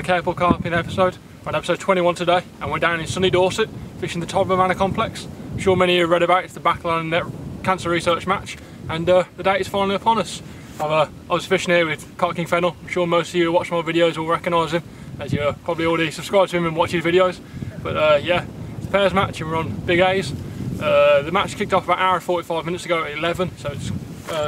another Careful Carping episode. We're on episode 21 today, and we're down in sunny Dorset fishing the todber manor complex. I'm sure many of you have read about it. It's the BOTLN cancer research match, and the date is finally upon us. I was fishing here with Chris Fennell. I'm sure most of you who watch my videos will recognise him, as you're probably already subscribed to him and watch his videos. But yeah, it's a pairs match and we're on big A's. The match kicked off about an hour and 45 minutes ago at 11, so it's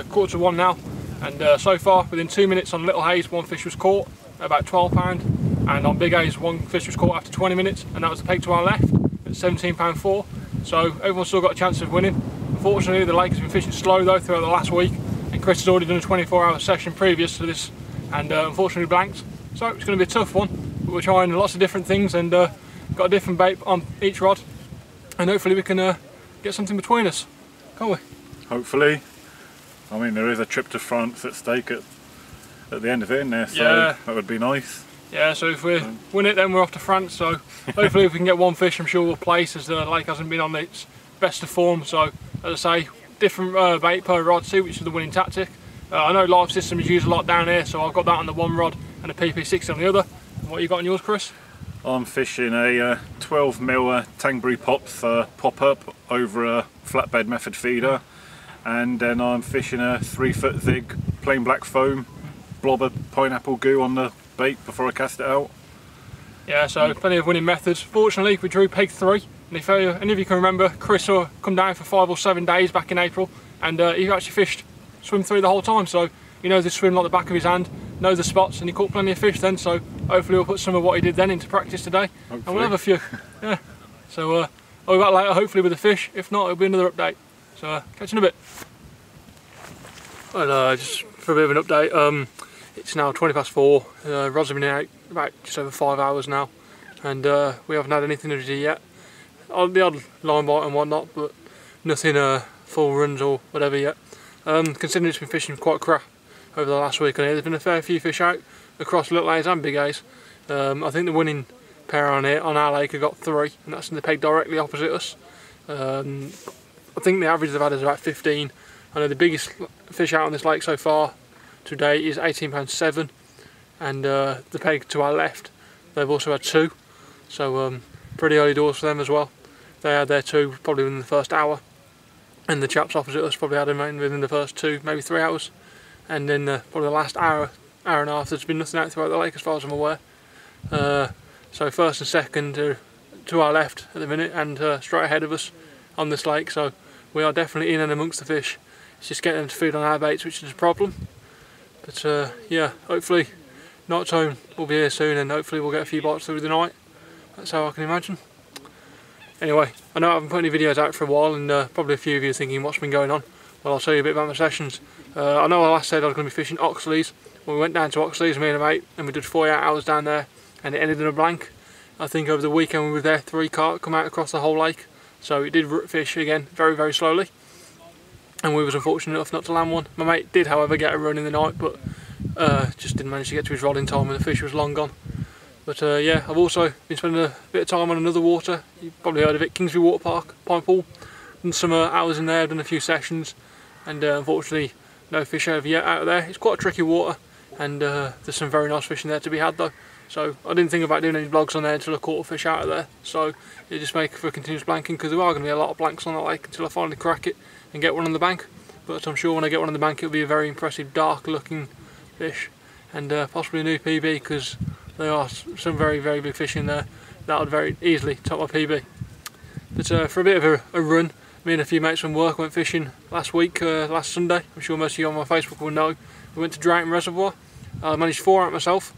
quarter to 1 now. And so far, within 2 minutes on little A's, one fish was caught at about £12, and on big A's, one fish was caught after 20 minutes, and that was the peg to our left at £17.4. So everyone's still got a chance of winning. Unfortunately, the lake has been fishing slow though throughout the last week, and Chris has already done a 24-hour session previous to this, and unfortunately blanked. So it's going to be a tough one, but we're trying lots of different things, and got a different bait on each rod, and hopefully we can get something between us, can't we? Hopefully. I mean, there is a trip to France at stake at the end of it, isn't there? So yeah, that would be nice. Yeah, so if we win it, then we're off to France. So hopefully if we can get one fish, I'm sure we'll place, as the lake hasn't been on its best of form. So as I say, different bait per rod too, which is the winning tactic. I know live system is used a lot down here, so I've got that on the one rod and a PP60 on the other. And what you got on yours, Chris? I'm fishing a 12mm Tangbury Pops pop-up over a flatbed method feeder, and then I'm fishing a 3-foot zig plain black foam blob of pineapple goo on the bait before I cast it out. Yeah, so plenty of winning methods. Fortunately, we drew peg 3, and if any of you can remember, Chris come down for 5 or 7 days back in April, and he actually fished swim through the whole time, so he knows the swim like the back of his hand, knows the spots, and he caught plenty of fish then. So hopefully we'll put some of what he did then into practice today, hopefully. And we'll have a few. Yeah, so I'll be back later hopefully with a fish. If not, it'll be another update. So catch you in a bit. Well, just for a bit of an update, it's now 4:20. Rods have been out about just over 5 hours now, and we haven't had anything to do yet. The odd line bite and whatnot, but nothing full runs or whatever yet. Considering it's been fishing quite crap over the last week on here, there's been a fair few fish out across little A's and big A's. I think the winning pair on here on our lake have got 3, and that's in the peg directly opposite us. I think the average they've had is about 15. I know the biggest fish out on this lake so far today is £18.7, and the peg to our left, they've also had 2, so pretty early doors for them as well. They had their 2 probably within the first hour, and the chaps opposite us probably had them within the first 2, maybe 3 hours, and then probably the last hour and a half there's been nothing out throughout the lake as far as I'm aware. So first and second to our left at the minute, and straight ahead of us on this lake, so we are definitely in and amongst the fish. It's just getting them to feed on our baits which is a problem. But yeah, hopefully night time will be here soon, and hopefully we'll get a few bites through the night. That's how I can imagine. Anyway, I know I haven't put any videos out for a while, and probably a few of you are thinking what's been going on. Well, I'll tell you a bit about my sessions. I know I last said I was going to be fishing Oxley's. Well, we went down to Oxley's, me and a mate, and we did 48 hours down there, and it ended in a blank. I think over the weekend we were there, 3 carp come out across the whole lake. So it did fish again very, very slowly, and we was unfortunate enough not to land one. My mate did, however, get a run in the night, but just didn't manage to get to his rod in time, and the fish was long gone. But yeah, I've also been spending a bit of time on another water. You've probably heard of it, Kingsby Water Park, Pine Pool. Done some hours in there, done a few sessions, and unfortunately no fish over yet out of there. It's quite a tricky water, and there's some very nice fish in there to be had though. So I didn't think about doing any vlogs on there until I caught a fish out of there. So it just makes for continuous blanking, because there are going to be a lot of blanks on the lake until I finally crack it and get one on the bank. But I'm sure when I get one on the bank it'll be a very impressive dark looking fish, and possibly a new PB, because there are some very, very big fish in there that would very easily top my PB. But for a bit of a run, me and a few mates from work went fishing last week, last Sunday. I'm sure most of you on my Facebook will know. We went to Drayton Reservoir. I managed 4 out myself,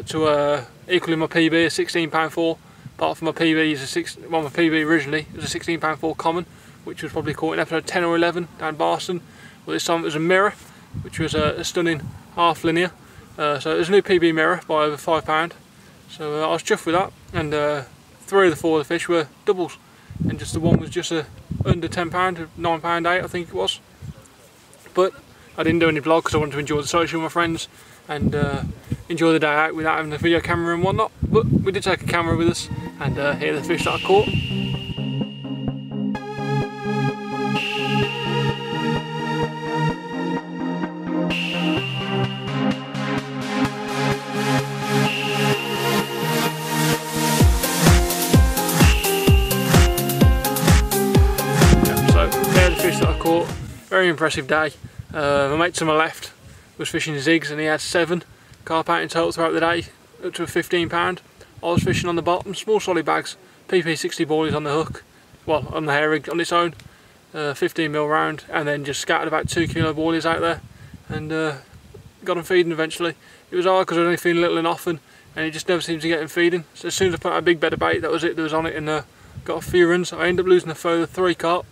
to equaling my PB, a £16.4. Apart from my PB is my PB originally was a £16.4 common, which was probably caught in episode 10 or 11 down Boston. Well, this time it was a mirror, which was a stunning half linear. So there's a new PB mirror by over £5. So I was chuffed with that, and 3 of the 4 of the fish were doubles, and just the one was just under £10, £9.8 I think it was. But I didn't do any vlog because I wanted to enjoy the social with my friends, and enjoy the day out without having a video camera and whatnot. But we did take a camera with us, and here are the fish that I caught. very impressive day. My mate to my left was fishing zigs and he had 7 carp out in total throughout the day, up to a 15 pound. I was fishing on the bottom, small solid bags, PP60 boilies on the hook, well on the hair rig on its own, 15mm round, and then just scattered about 2 kilo boilies out there and got them feeding eventually. It was hard because I was only feeling little and often, and it just never seemed to get him feeding. So as soon as I put out a big bed of bait, that was it, that was on it, and got a few runs. I ended up losing a further 3 carp,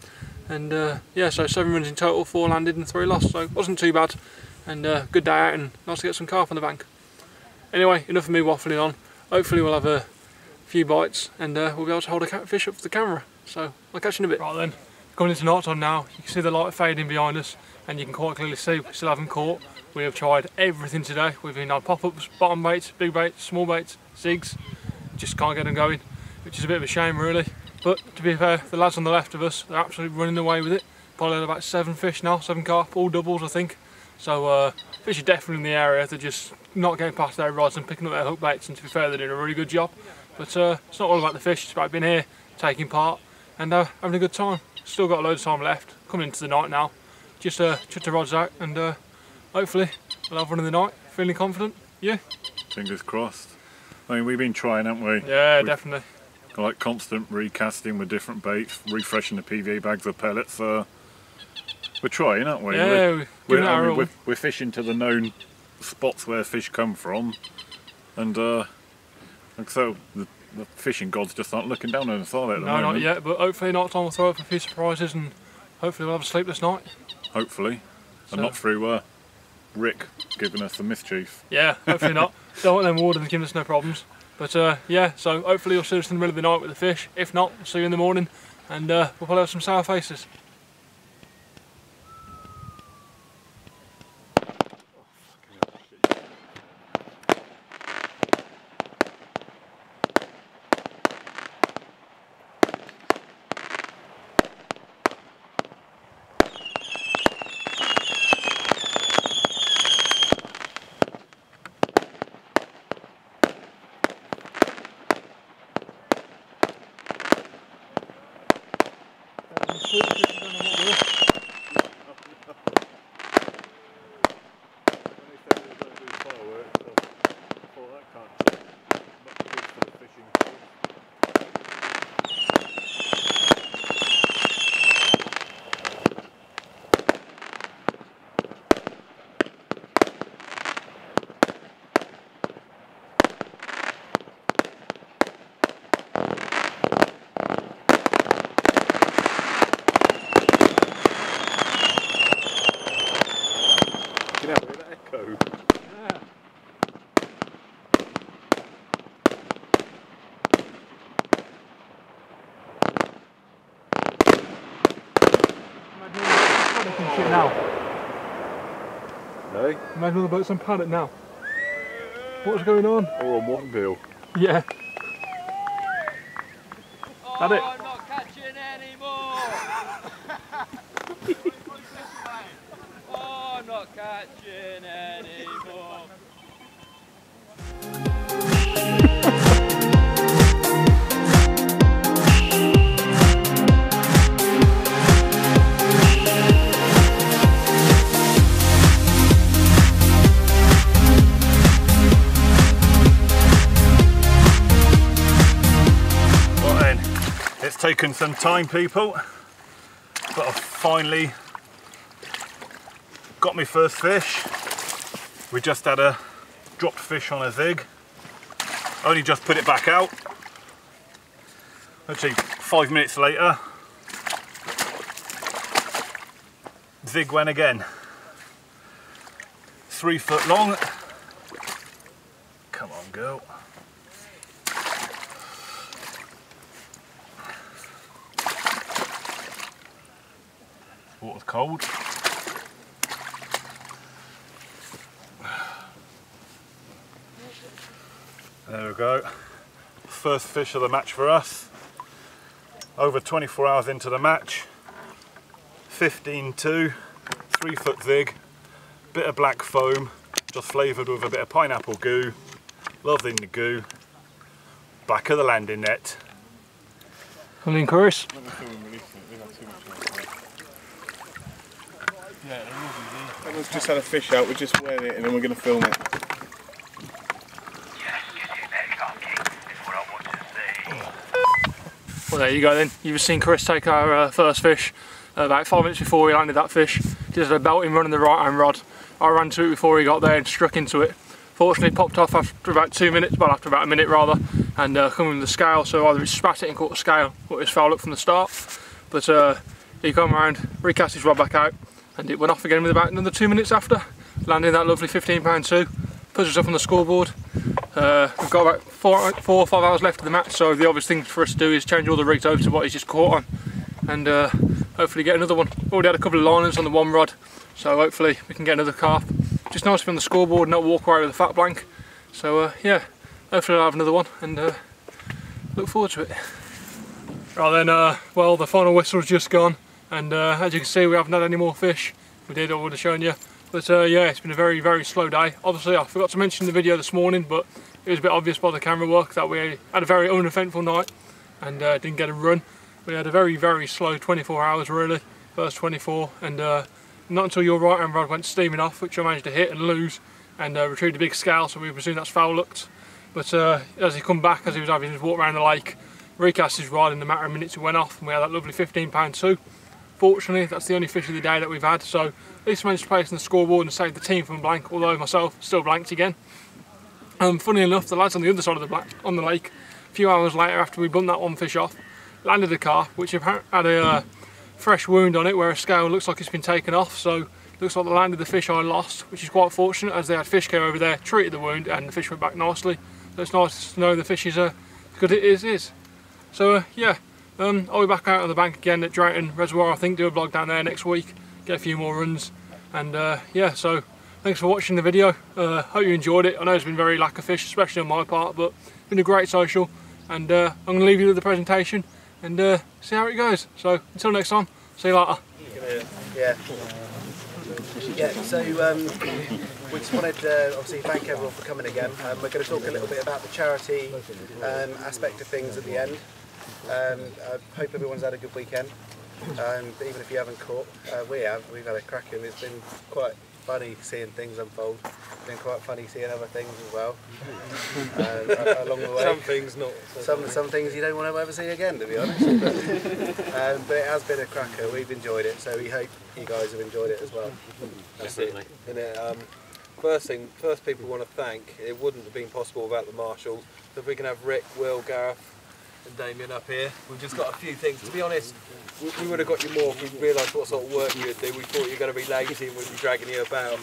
and yeah, so 7 runs in total, 4 landed and 3 lost, so it wasn't too bad, and good day out and nice to get some carp on the bank. Anyway, enough of me waffling on. Hopefully we'll have a few bites and we'll be able to hold a fish up for the camera, so I'll catch you in a bit. Right then, coming into night time now, you can see the light fading behind us and you can quite clearly see we still haven't caught. We have tried everything today. We've been on pop-ups, bottom baits, big baits, small baits, zigs, just can't get them going, which is a bit of a shame really. But to be fair, the lads on the left of us, they're absolutely running away with it. Probably had about 7 fish now, 7 carp, all doubles I think. So fish are definitely in the area, they're just not getting past their rods and picking up their hook baits, and to be fair they're doing a really good job. But it's not all about the fish, it's about being here, taking part and having a good time. Still got a load of time left, coming into the night now. Just chuck the rods out and hopefully we'll have one in the night, feeling confident. Yeah? Fingers crossed. I mean, we've been trying, haven't we? Yeah, definitely. Like constant recasting with different baits, refreshing the PVA bags of pellets. We're trying, aren't we? Yeah, we're fishing to the known spots where fish come from, and so the fishing gods just aren't looking down on us, are they, at the moment? No, not yet, but hopefully night time will throw up a few surprises and hopefully we'll have a sleepless night. Hopefully, and not through Rick giving us the mischief. Yeah, hopefully not. Don't want them wardens giving us no problems. But yeah, so hopefully you'll see us in the middle of the night with the fish. If not, we'll see you in the morning and we'll probably have some sour faces. Now. Hey? Imagine all the boats on paddock now. What's going on? Or on one bill. Yeah. Oh, it? I'm not catching anymore. Oh, I'm not catching anymore. It's taken some time, people, but I've finally got my first fish. We just had a dropped fish on a zig. Only just put it back out. Actually, 5 minutes later, zig went again. 3 foot long. Come on, girl. Water's cold. There we go. First fish of the match for us. Over 24 hours into the match. 15-2, 3 foot zig, bit of black foam, just flavoured with a bit of pineapple goo. Lovely in the goo. Back of the landing net. Come in, Chris. We've just had a fish out, we're just weighing it and then we're going to film it. Well, there you go then. You've seen Chris take our first fish about 5 minutes before we landed that fish. Just a belting run on the right hand rod. I ran to it before he got there and struck into it. Fortunately it popped off after about 2 minutes, well after about a minute rather, and coming with the scale, so either it spat it and caught the scale or it was fouled up from the start. But he come around, recast his rod back out, and it went off again with about another 2 minutes after, landing that lovely 15-pound 2. Puts us up on the scoreboard. We've got about 4 or 5 hours left of the match, so the obvious thing for us to do is change all the rigs over to what he's just caught on, and hopefully get another one. Already had a couple of liners on the one rod, so hopefully we can get another carp. Just nice to be on the scoreboard and not walk away with a fat blank. So yeah, hopefully I'll have another one, and look forward to it. Right then, well, the final whistle's just gone, and as you can see we haven't had any more fish. We did, I would have shown you. But yeah, it's been a very, very slow day. Obviously I forgot to mention in the video this morning, but it was a bit obvious by the camera work that we had a very uneventful night and didn't get a run. We had a very, very slow 24 hours really, first 24, and not until your right hand rod went steaming off, which I managed to hit and lose, and retrieved a big scale, so we presume that's foul looked. But as he come back, as he was having his walk around the lake, recast his rod in a matter of minutes, it went off, and we had that lovely 15-pound 2. Fortunately, that's the only fish of the day that we've had, so at least I managed to place on the scoreboard and save the team from blank, although myself still blanked again. Funny enough, the lads on the other side of the lake, a few hours later after we bumped that one fish off, landed a carp, which had a fresh wound on it where a scale looks like it's been taken off, so looks like they landed the fish I lost, which is quite fortunate as they had fish care over there, treated the wound, and the fish went back nicely. So it's nice to know the fish is as good as it is. So yeah. I'll be back out on the bank again at Drayton Reservoir, I think, do a vlog down there next week, get a few more runs, and yeah, so thanks for watching the video. Hope you enjoyed it. I know it's been very lack of fish, especially on my part, but it's been a great social, and I'm going to leave you with the presentation and see how it goes. So until next time, see you later. Yeah, so we just wanted to obviously thank everyone for coming again. We're going to talk a little bit about the charity aspect of things at the end. I hope everyone's had a good weekend, even if you haven't caught. We've had a cracking. It's been quite funny seeing things unfold. It's been quite funny seeing other things as well along the way. Some things not. Some things you don't want to ever see again, to be honest. But it has been a cracker. We've enjoyed it, so we hope you guys have enjoyed it as well. Definitely. First people want to thank. It wouldn't have been possible without the marshals. So if we can have Rick, Will, Gareth and Damien up here. We've just got a few things. To be honest, we would have got you more if we realised what sort of work you would do. We thought you were going to be lazy and we'd be dragging you about.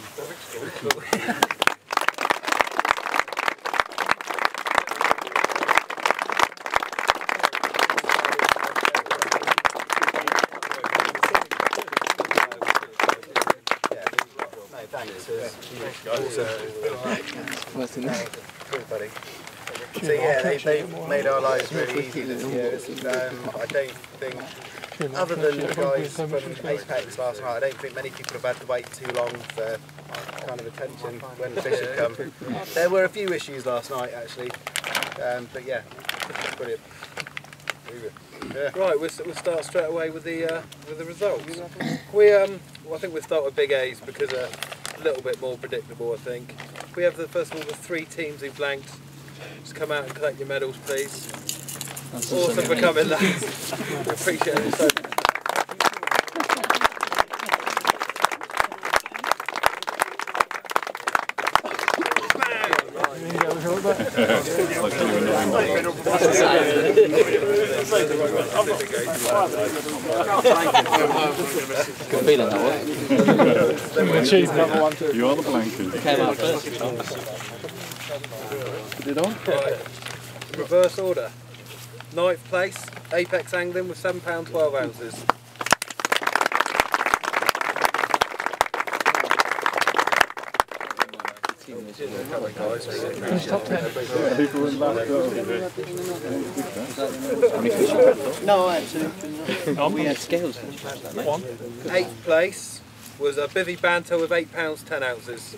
Everybody. So yeah, they've made our lives really easy this year. I don't think, other than the guys from Apex last night, I don't think many people have had to wait too long for kind of attention when the fish have come. There were a few issues last night actually, but yeah, brilliant. Yeah. Right, we'll start straight away with the results. I think we'll start with Big A's because a little bit more predictable, I think. We have first of all the 3 teams who blanked. Just come out and collect your medals, please. That's awesome for coming, lads. We appreciate it so much. Good feeling that one. You are the blanket. Came out first. Put it on? Right. Reverse order. 9th place, Apex Angling with £7 12 ounces. No, I had 2. We had scales. 8th place was a Bivvy Banter with £8 10 ounces.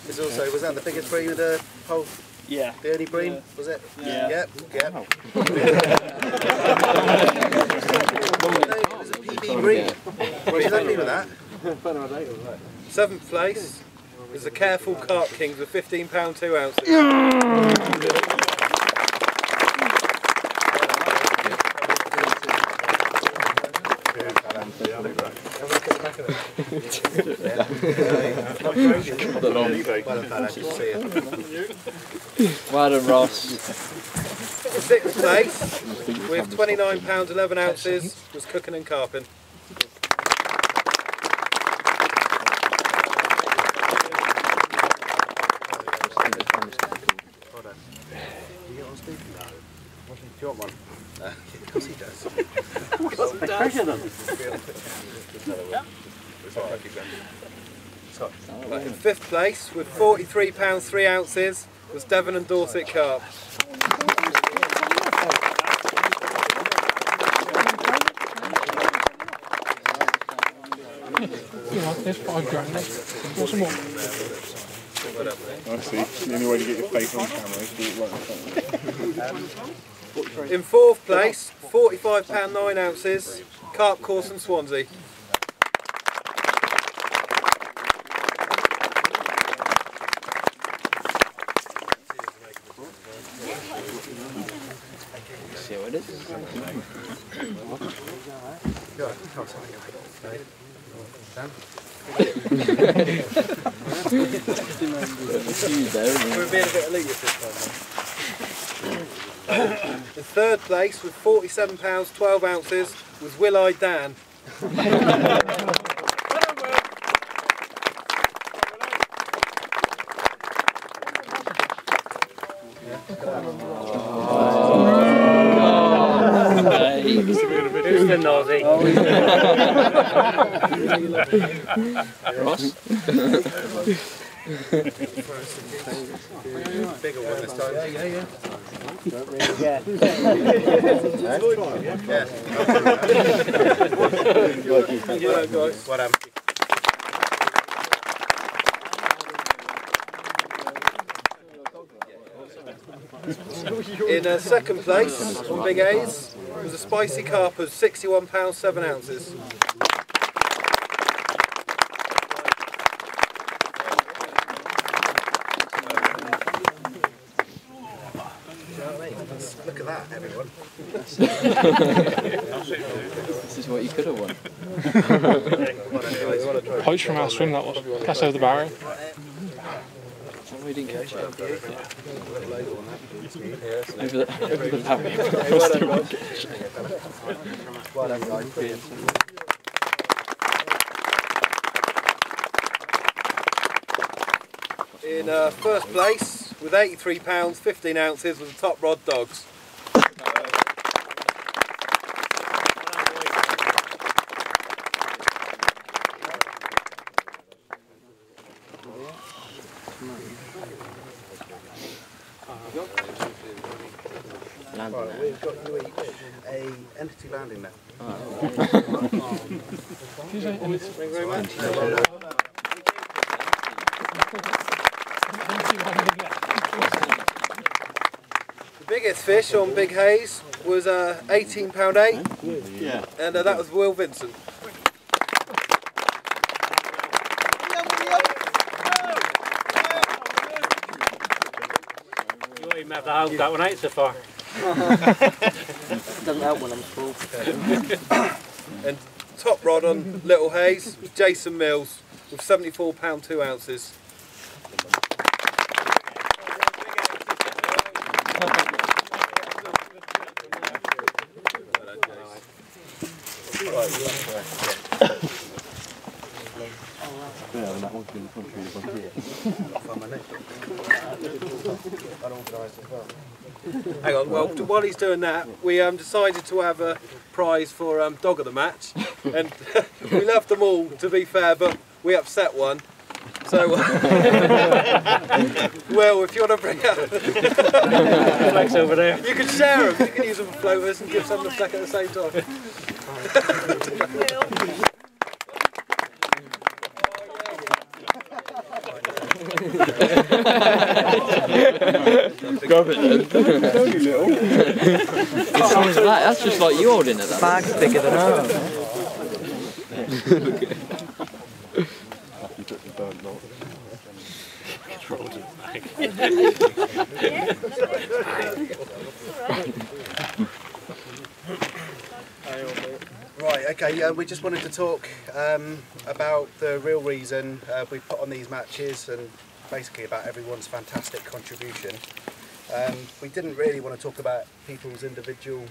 Is also, was that the biggest bream of the whole? Yeah. The only bream, was it? Yeah. Yep. It was a PB bream. What does that mean with that? 7th place was the Careful Carp Kings with £15 2 ounces. Well done, Ross. 6th place with £29 11 ounces was Cooking and Carping. Do you want one? Of course he does. In 5th place with £43 3 ounces was Devon and Dorset carp. There's £5 there. What's some more? I see. The only way to get your face on camera is to do it right in front of you. In 4th place, £45 9 ounces, Carp Course and Swansea. See what it is. We're being a bit elitist this time. In 3rd place with £47 12 ounces was Will-Eyed Dan. Who's the naughty? Ross? Bigger one this time. Yeah. Don't really get. What In 2nd place on Big A's was a spicy carp of £61 7 ounces. Look at that, everyone. This is what you could have won. Poached from our swim, that was. Cast over the barrier. We didn't catch it. Over the barrier. Well done, guys. Brilliant. In 1st place with £83 15 ounces was the Top Rod Dogs. Right, we've got you each a entity landing net. Thank you very much. The biggest fish on Big Hayes was £18 8, Yeah. and that was Will Vincent. You won't even have to hold that one out so far. Doesn't help when I'm full. And top rod on Little Hayes was Jason Mills with £74 2 ounces. Hang on, well, while he's doing that, we decided to have a prize for Dog of the Match, and we loved them all, to be fair, but we upset one. So, well, if you want to bring out Flex over there. you can share them, you can use them for floaters and give some to Fleck at the same time. Grab it then. How is that? That's just like you holding it. That bag's bigger than ours. Right, okay, we just wanted to talk about the real reason we put on these matches and basically about everyone's fantastic contribution. We didn't really want to talk about people's individual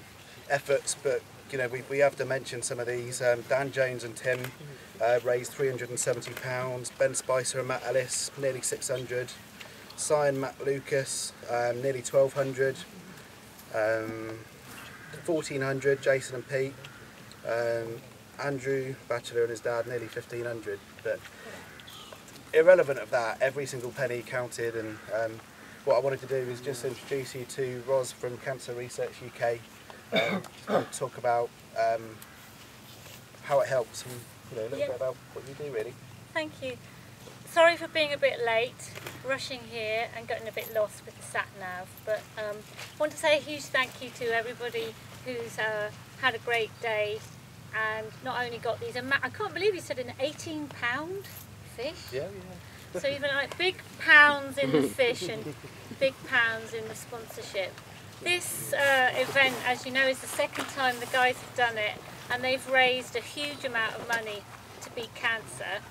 efforts, but you know, we have to mention some of these. Dan Jones and Tim raised £370, Ben Spicer and Matt Ellis nearly 600, Cy and Matt Lucas nearly 1200, 1400, Jason and Pete, Andrew Batchelor and his dad nearly 1500. But irrelevant of that, every single penny counted, and what I wanted to do is just introduce you to Ros from Cancer Research UK. Talk about how it helps and a little bit about what you do really. Thank you. Sorry for being a bit late, rushing here and getting a bit lost with the sat-nav, but I want to say a huge thank you to everybody who's had a great day and not only got these, I can't believe you said an £18 fish. Yeah. So even like big pounds in the fish and big pounds in the sponsorship. This event, as you know, is the second time the guys have done it, and they've raised a huge amount of money to beat cancer.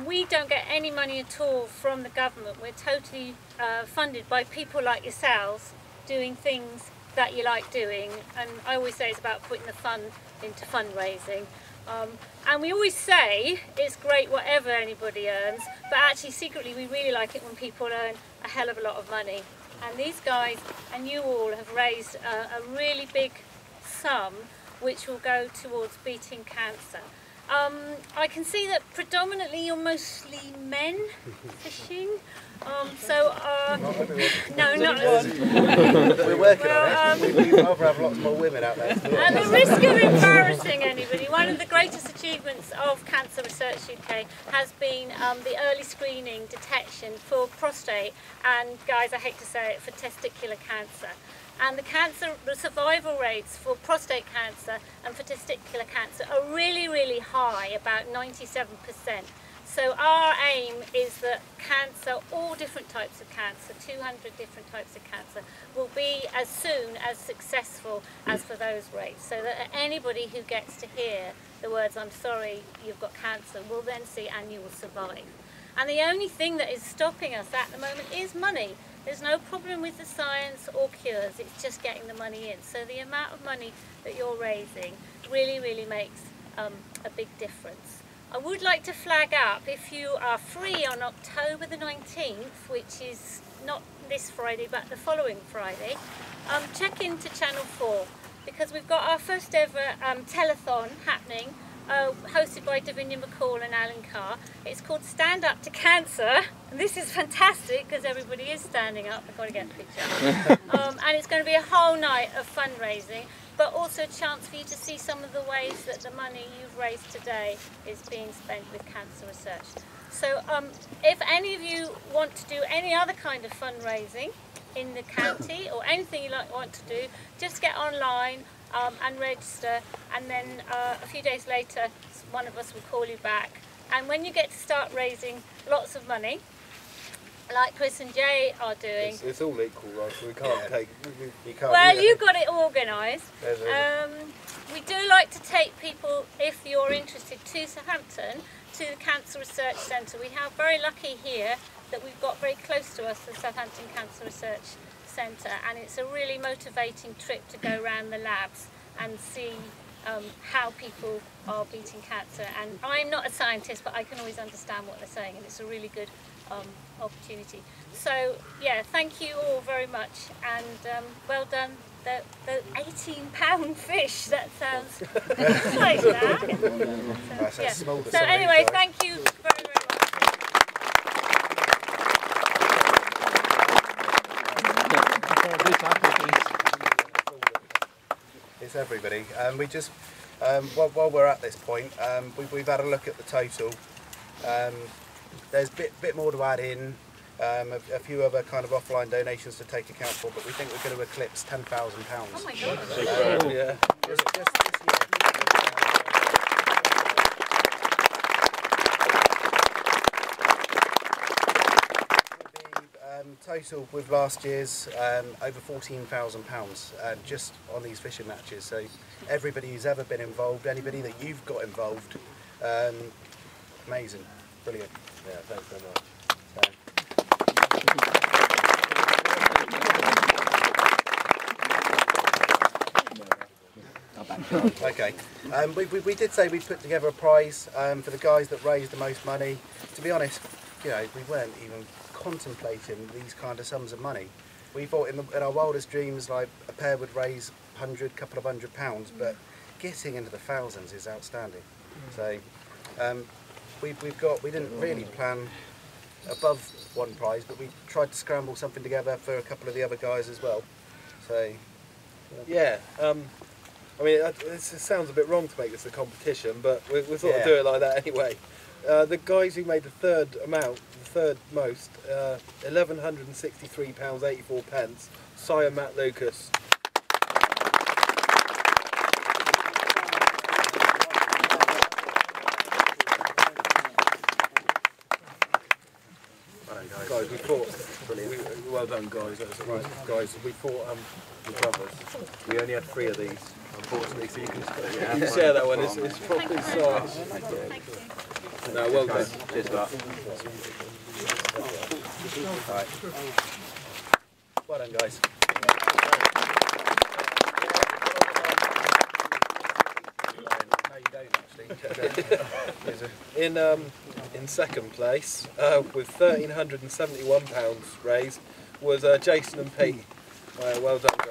We don't get any money at all from the government. We're totally funded by people like yourselves doing things that you like doing, and I always say it's about putting the fun into fundraising. And we always say it's great whatever anybody earns, but actually secretly we really like it when people earn a hell of a lot of money. And these guys and you all have raised a really big sum which will go towards beating cancer. I can see that predominantly you're mostly men fishing. No, not We're working on it. We'd rather have lots more women out there. At the risk of embarrassing anybody, one of the greatest achievements of Cancer Research UK has been the early screening detection for prostate and, guys, I hate to say it, for testicular cancer. And the survival rates for prostate cancer and for testicular cancer are really, really high, about 97%. So our aim is that cancer, all different types of cancer, 200 different types of cancer, will be as soon as successful as for those rates. So that anybody who gets to hear the words, "I'm sorry, you've got cancer," will then see, "and you will survive." And the only thing that is stopping us at the moment is money. There's no problem with the science or cures, it's just getting the money in. So the amount of money that you're raising really, really makes a big difference. I would like to flag up, if you are free on October the 19th, which is not this Friday but the following Friday, check into Channel 4, because we've got our first ever telethon happening, hosted by Davinia McCall and Alan Carr. It's called Stand Up to Cancer, and this is fantastic because everybody is standing up. I've got to get the picture. And it's going to be a whole night of fundraising, but also a chance for you to see some of the ways that the money you've raised today is being spent with cancer research. So if any of you want to do any other kind of fundraising in the county or anything you want to do, just get online and register, and then a few days later one of us will call you back. And when you get to start raising lots of money, like Chris and Jay are doing. It's all equal, right? So we can't take. You can't. Well, you've got it organised. We do like to take people, if you're interested, to Southampton, to the Cancer Research Centre. We have very lucky here that we've got very close to us the Southampton Cancer Research Centre, and it's a really motivating trip to go around the labs and see how people are beating cancer. And I'm not a scientist, but I can always understand what they're saying, and it's a really good opportunity. So yeah, thank you all very much, and well done. The £18 fish, that sounds like that. So, yeah. So anyway, thank you very, very much. It's everybody. We just, while we're at this point, we've had a look at the total. There's a bit more to add in. a few other kind of offline donations to take account for, but we think we're going to eclipse £10,000. Oh my God. Yeah. Just this year. Total with last year's over £14,000 just on these fishing matches. So everybody who's ever been involved, anybody that you've got involved, amazing, brilliant. Yeah, thanks very much. Okay, we did say we'd put together a prize for the guys that raised the most money. To be honest, you know, we weren't even contemplating these kind of sums of money. We thought in our wildest dreams, like a pair would raise couple of £100, but getting into the thousands is outstanding. So we didn't really plan above one prize, but we tried to scramble something together for a couple of the other guys as well. So yeah, I mean, it sounds a bit wrong to make this a competition, but we thought we'd do it like that anyway. The guys who made the third most, £1,163.84, Sire Matt Lucas. Guys, we fought. Well done, guys. That's right, guys. We fought the brothers. We only had 3 of these, unfortunately. So you can share that one. It's properly sized. Thank you. No, well done. cheers for that. Right. Well done, guys. No, you don't actually. In second place, with £1,371 raised, was Jason and Pete. Well done, guys.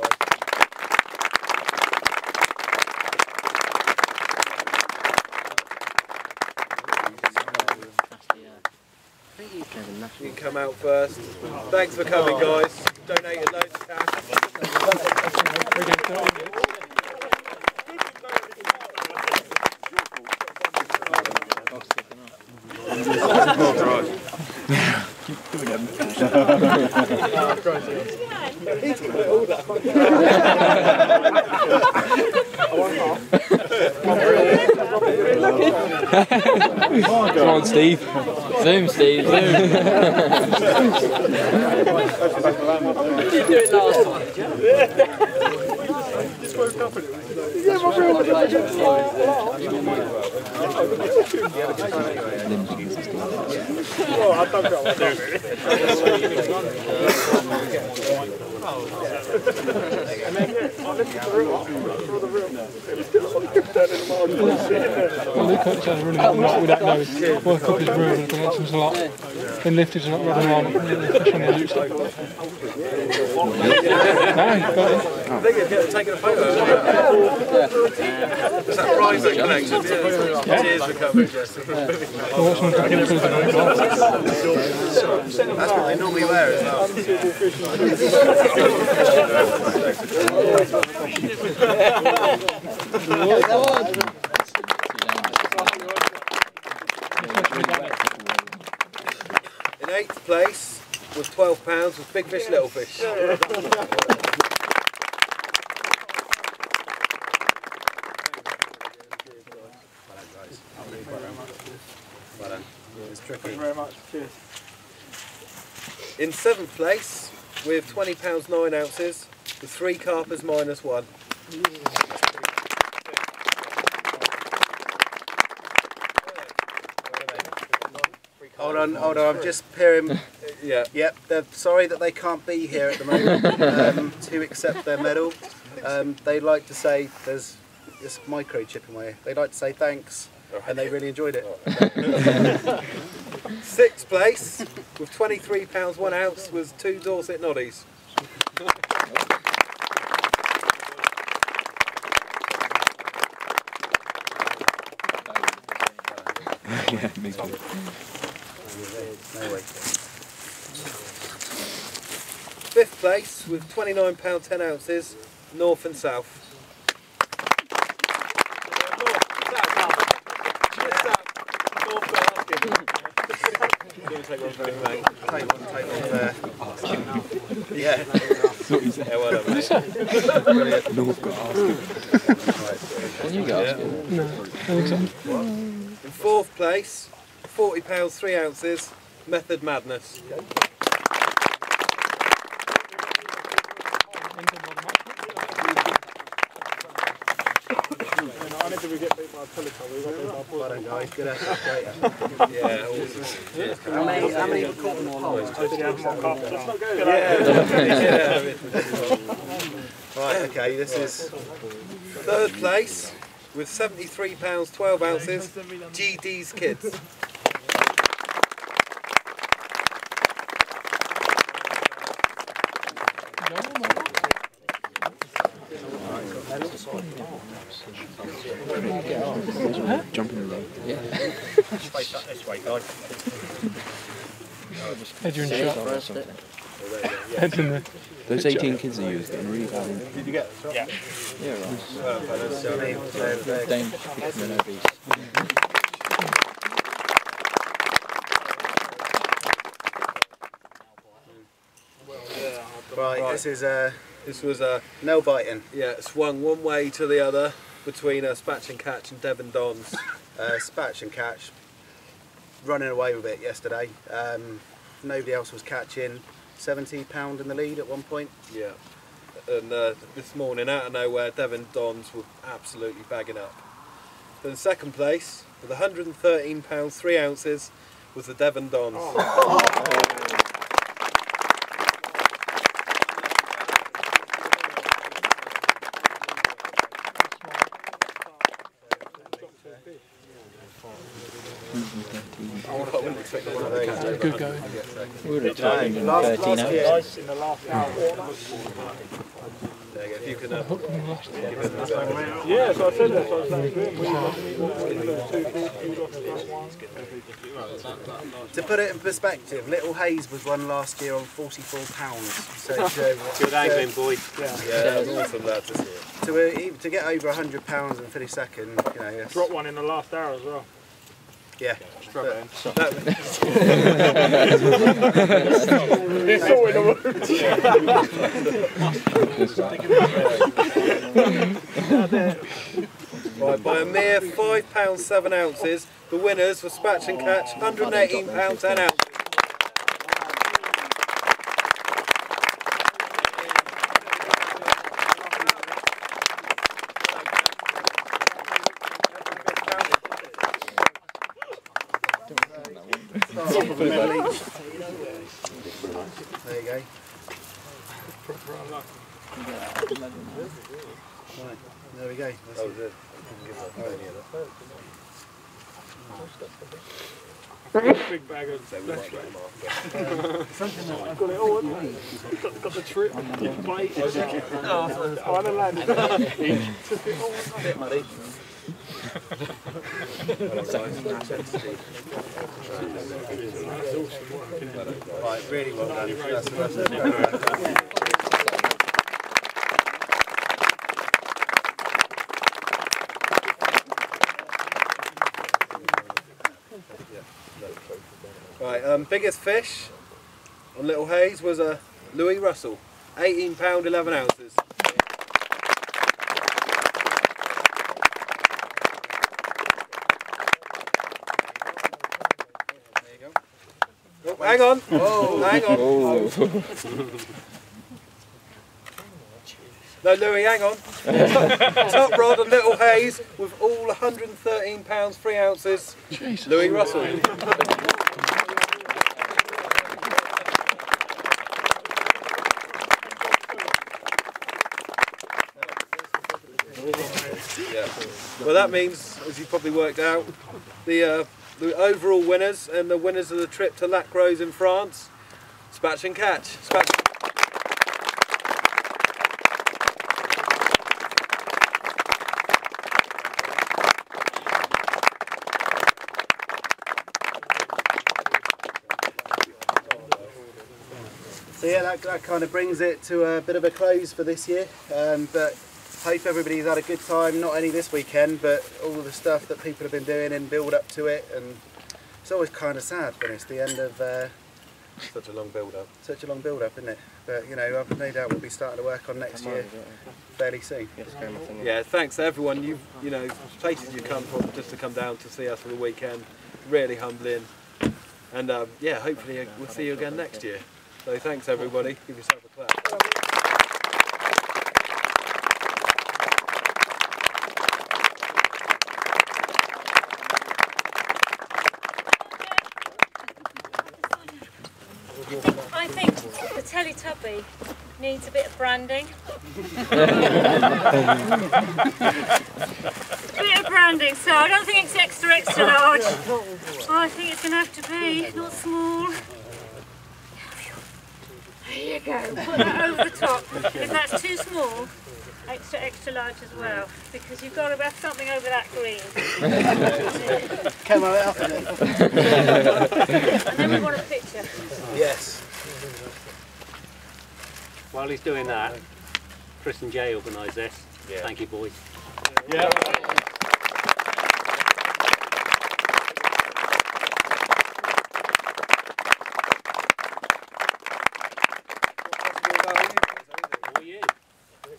You can come out first. Thanks for coming, guys. Donated loads of cash. Come on, Steve. Zoom, Steve. Zoom. You did do it last time, did you? Just woke up and it was Oh, I don't know what to do, really. And then, I looked at the room, Well, Luke Coach had a really good night with that nose. Work up his room and connects us a lot. Then lifted us up, running on, fish on the loose. No, got it. I think you're taking a photo. Is that private connection? Cheers for coming, Jesse. That's what they normally wear as well. In 8th place with £12 was Big Fish, Little Fish. Well done. It's tricky. Thank you very much. Cheers. In 7th place with £20 9 ounces with 3 carpers minus 1. Hold on, I'm just hearing. Yeah. Yep, they're sorry that they can't be here at the moment to accept their medal. They'd like to say, there's this microchip in my ear, they'd like to say thanks, and they really enjoyed it. 6th place with £23 1 ounce was 2 Dorset Noddies. Yeah, me too. No way. 5th place with £29 10 ounces, North and South. take one, mate. Take one. Yeah. Yeah, well done, mate. Brilliant. Can you go? No, I think so. In fourth place, £40 3 ounces, Method Madness. I need to get beat by a telephone. We got beat by a Well done, guys. Good effort. Great. Yeah, awesome. How many were caught more lines? Right, okay, this is Third place, with £73 12 ounces, GD's Kids. Jump in the road. Yeah. This way, guys. Adrian shot. Adrian. Those 18 kids are used getting really bad. Did you get? Yeah. Yeah, right. they're Dangerous to becoming obese. right. This was nail biting. yeah, swung one way to the other between Spatch and Catch and Devon Dons. Spatch and Catch running away with it yesterday. Nobody else was catching. £70 in the lead at one point. Yeah. And this morning, out of nowhere, Devon Dons were absolutely bagging up. Then second place, with £113 3 ounces, was the Devon Dons. Good going. We would have taken him 13 last hours. year, in the last hour. There you go, if you can give it a Yeah, so I said that. So I was saying, to put it in perspective, Little Hayes was won last year on £44. So Good angling, boy. yeah, awesome that to see it. to get over £100 and finish second, you know, yes. Drop one in the last hour as well. Yeah. Drop it in. It's all in the Right, by a mere £5 7 ounces, the winners for Spatch and Catch, £118 10 ounces. There you go. Right, there we go. That's it. Big bag of flesh. Got it all, got the trip, plate. Oh, I don't land it. Took it all. A bit muddy. Right, really well done. That's Right, biggest fish on Little Hayes was a Louis Russell, £18 11 ounces. Oh, hang on, hang on. No, Louis, hang on. Top rod on Little Hayes with all £113 3 ounces. Jesus. Louis Russell. Yeah. Well, that means, as you've probably worked out, the overall winners and the winners of the trip to Lac Rose in France, Spatch and Catch. So yeah, that kind of brings it to a bit of a close for this year. But hope everybody's had a good time, not only this weekend, but all of the stuff that people have been doing in build up to it, and it's always kind of sad when it's the end of Such a long build-up. such a long build-up, isn't it? But you know, I've no doubt we'll be starting to work on next year fairly soon. Yeah, thanks to everyone. You know, places you come from just to come down to see us for the weekend. Really humbling. And yeah, hopefully we'll see you again next year. So thanks everybody. Give yourself a clap. I think the Teletubby needs a bit of branding. A bit of branding, so I don't think it's extra large. I think it's going to have to be, not small. There you go, put that over the top. If that's too small, extra large as well, because you've got to have something over that green. Came out after it. And then we want a picture. Yes. While he's doing that, Chris and Jay organised this. Yeah. Thank you, boys. Yeah.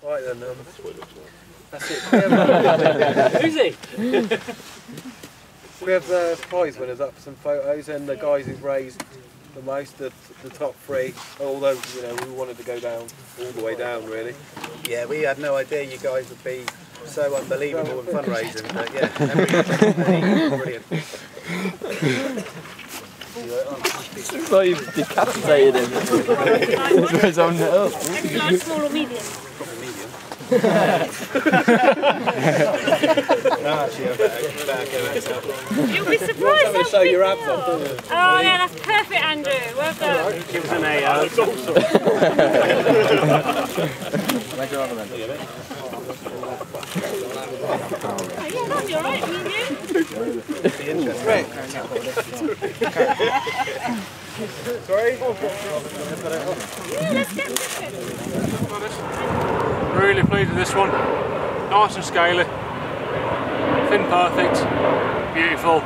Right then, that's it. Who's he? We have the prize winners up for some photos, and the guys who've raised the most, the top three. Although you know we wanted to go down all the way down, really. Yeah, we had no idea you guys would be so unbelievable in fundraising, but yeah, brilliant. It's like you've decapitated him. For his own little. Extra large, small or medium? Actually, I better go myself. You'll be surprised how Show big your they abs are. off, don't you? Oh yeah, that's perfect, Andrew. Well done. Give us an A. Oh, yeah, that'll be alright, me and you. Sorry? Yeah, let's get it. Really pleased with this one. Nice and scaly. Thin perfect. Beautiful.